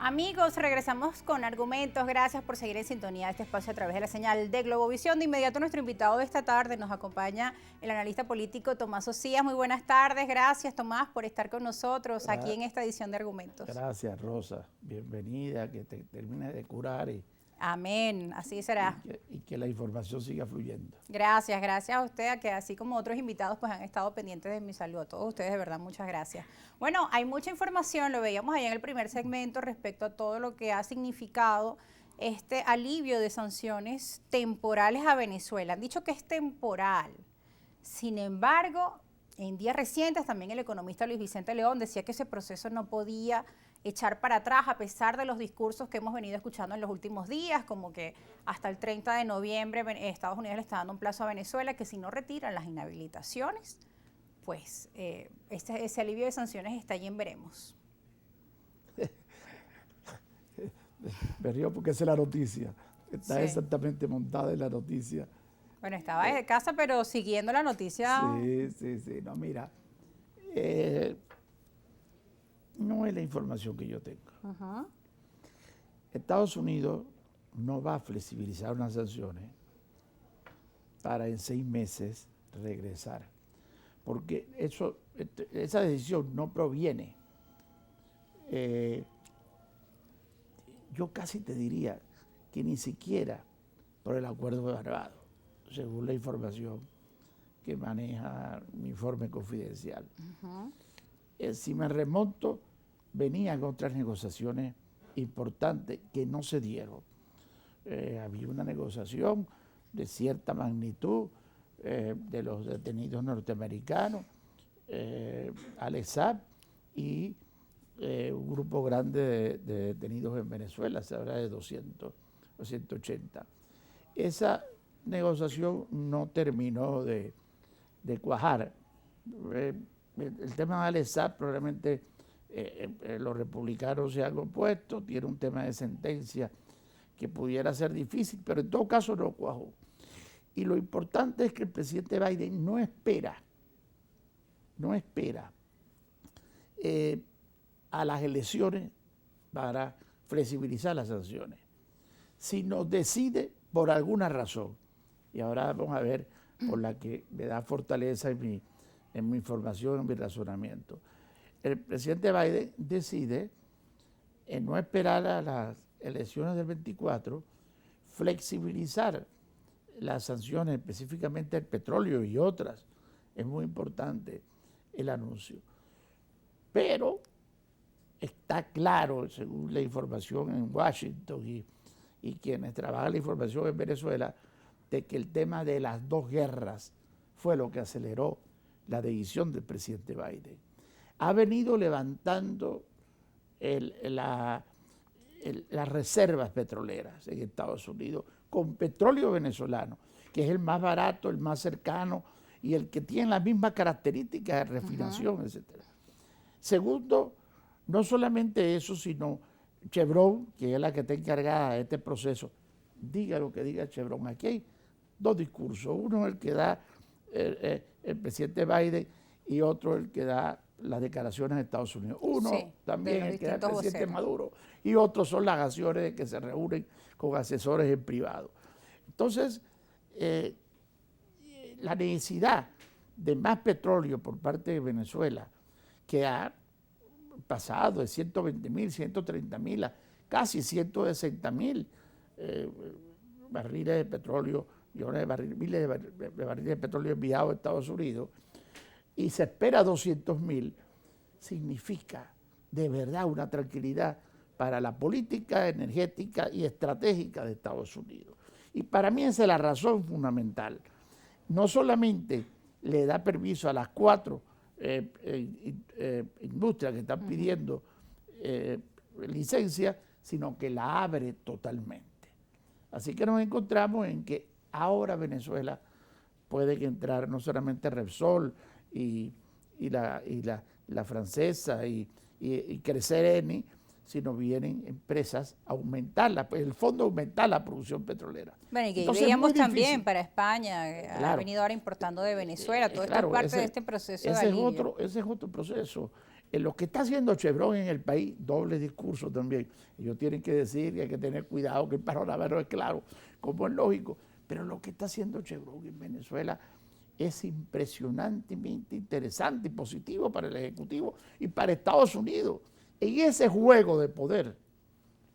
Amigos, regresamos con argumentos. Gracias por seguir en sintonía de este espacio a través de la señal de Globovisión. De inmediato, nuestro invitado de esta tarde nos acompaña el analista político Tomás Ocías. Muy buenas tardes. Gracias, Tomás, por estar con nosotros aquí en esta edición de Argumentos. Gracias, Rosa. Bienvenida, que te termines de curar Amén, así será. Y que la información siga fluyendo. Gracias a usted, a que así como otros invitados pues han estado pendientes de mi salud. A todos ustedes, de verdad, muchas gracias. Bueno, hay mucha información, lo veíamos allá en el primer segmento respecto a todo lo que ha significado este alivio de sanciones temporales a Venezuela. Han dicho que es temporal. Sin embargo, en días recientes también el economista Luis Vicente León decía que ese proceso no podía echar para atrás a pesar de los discursos que hemos venido escuchando en los últimos días, como que hasta el 30 de noviembre Estados Unidos le está dando un plazo a Venezuela que si no retiran las inhabilitaciones, pues ese alivio de sanciones está allí en veremos. Me río porque esa es la noticia. Está exactamente montada en la noticia. Bueno, estaba desde casa, pero siguiendo la noticia. Sí. No, mira, no es la información que yo tengo. Estados Unidos no va a flexibilizar unas sanciones para en 6 meses regresar. Porque esa decisión no proviene. Yo casi te diría que ni siquiera por el acuerdo de Barbados, según la información que maneja mi informe confidencial. Si me remonto, venían otras negociaciones importantes que no se dieron. Había una negociación de cierta magnitud de los detenidos norteamericanos, Alex Saab y un grupo grande de detenidos en Venezuela, se habla de 200 o 180. Esa negociación no terminó de cuajar. El tema de Alex Saab probablemente los republicanos se han opuesto, tiene un tema de sentencia que pudiera ser difícil, pero en todo caso no cuajó. Y lo importante es que el presidente Biden no espera a las elecciones para flexibilizar las sanciones, sino decide por alguna razón. Y ahora vamos a ver por la que me da fortaleza en mi información, en mi razonamiento. El presidente Biden decide, en no esperar a las elecciones del 24, flexibilizar las sanciones, específicamente el petróleo y otras. Es muy importante el anuncio. Pero está claro, según la información en Washington y quienes trabajan la información en Venezuela, de que el tema de las dos guerras fue lo que aceleró la decisión del presidente Biden. Ha venido levantando las reservas petroleras en Estados Unidos con petróleo venezolano, que es el más barato, el más cercano y el que tiene las mismas características de refinación, etc. Segundo, no solamente eso, sino Chevron, que es la que está encargada de este proceso. Diga lo que diga Chevron. Aquí hay dos discursos. Uno es el que da el presidente Biden y otro el que da las declaraciones de Estados Unidos. Uno también el que da el presidente Maduro y otros son las acciones de que se reúnen con asesores en privado. Entonces, la necesidad de más petróleo por parte de Venezuela, que ha pasado de 120.000, 130.000 a casi 160.000 barriles de petróleo, miles de barriles de petróleo enviados a Estados Unidos, y se espera 200.000, significa de verdad una tranquilidad para la política energética y estratégica de Estados Unidos. Y para mí esa es la razón fundamental. No solamente le da permiso a las 4 industrias que están pidiendo licencia, sino que la abre totalmente. Así que nos encontramos en que ahora Venezuela puede entrar no solamente Repsol y la francesa y crecer Eni, sino vienen empresas a aumentar, el fondo aumentar la producción petrolera. Bueno, y que veíamos también para España, ha venido ahora importando de Venezuela, todo esto es parte de este proceso de alivio. Ese es otro proceso. lo que está haciendo Chevron en el país, doble discurso también. Ellos tienen que decir que hay que tener cuidado, que el panorama no es claro, como es lógico. Pero lo que está haciendo Chevron en Venezuela es impresionantemente interesante y positivo para el Ejecutivo y para Estados Unidos. En ese juego de poder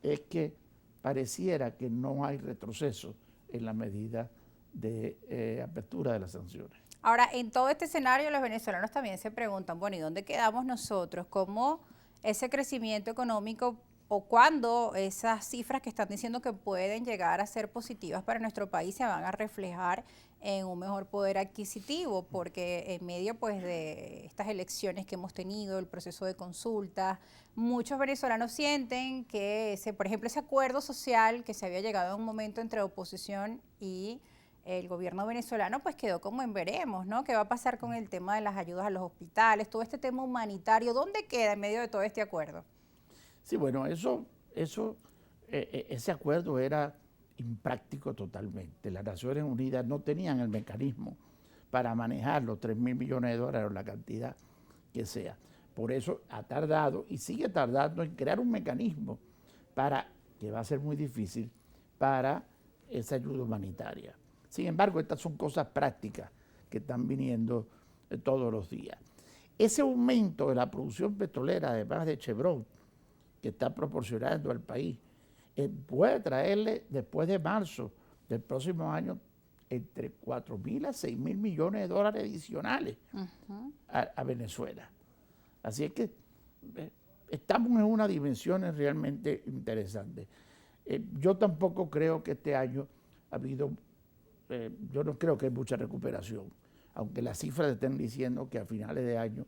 es que pareciera que no hay retroceso en la medida de apertura de las sanciones. Ahora, en todo este escenario, los venezolanos también se preguntan, bueno, ¿y dónde quedamos nosotros? ¿Cómo ese crecimiento económico o cuándo esas cifras que están diciendo que pueden llegar a ser positivas para nuestro país se van a reflejar en un mejor poder adquisitivo? Porque en medio pues de estas elecciones que hemos tenido, el proceso de consulta, muchos venezolanos sienten que, por ejemplo, ese acuerdo social que se había llegado en un momento entre oposición y el gobierno venezolano, pues quedó como en veremos, ¿no? ¿Qué va a pasar con el tema de las ayudas a los hospitales, todo este tema humanitario? ¿Dónde queda en medio de todo este acuerdo? Sí, bueno, ese acuerdo era impráctico totalmente. Las Naciones Unidas no tenían el mecanismo para manejar los 3.000 millones de dólares o la cantidad que sea. Por eso ha tardado y sigue tardando en crear un mecanismo que va a ser muy difícil para esa ayuda humanitaria. Sin embargo, estas son cosas prácticas que están viniendo todos los días. Ese aumento de la producción petrolera, además de Chevron, que está proporcionando al país, puede traerle después de marzo del próximo año entre 4.000 a 6.000 millones de dólares adicionales a Venezuela. Así es que estamos en una dimensión realmente interesante. Yo tampoco creo que este año ha habido, yo no creo que hay mucha recuperación, aunque las cifras estén diciendo que a finales de año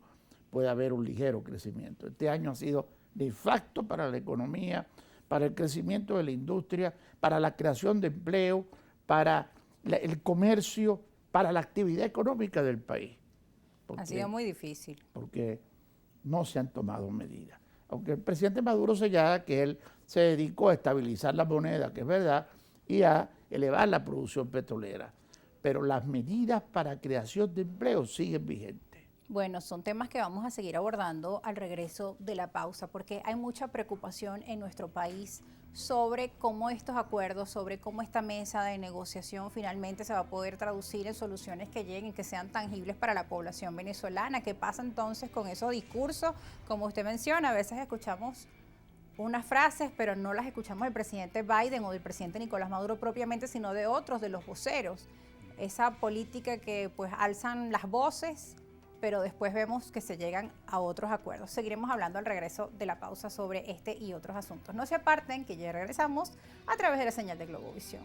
puede haber un ligero crecimiento. Este año ha sido nefasto para la economía, para el crecimiento de la industria, para la creación de empleo, para el comercio, para la actividad económica del país. Ha sido muy difícil. Porque no se han tomado medidas. Aunque el presidente Maduro señala que él se dedicó a estabilizar la moneda, que es verdad, y a elevar la producción petrolera. Pero las medidas para creación de empleo siguen vigentes. Bueno, son temas que vamos a seguir abordando al regreso de la pausa, porque hay mucha preocupación en nuestro país sobre cómo estos acuerdos, sobre cómo esta mesa de negociación finalmente se va a poder traducir en soluciones que lleguen, que sean tangibles para la población venezolana. ¿Qué pasa entonces con esos discursos? Como usted menciona, a veces escuchamos unas frases, pero no las escuchamos del presidente Biden o del presidente Nicolás Maduro propiamente, sino de otros, de los voceros. Esa política que pues alzan las voces, pero después vemos que se llegan a otros acuerdos. Seguiremos hablando al regreso de la pausa sobre este y otros asuntos. No se aparten, que ya regresamos a través de la señal de Globovisión.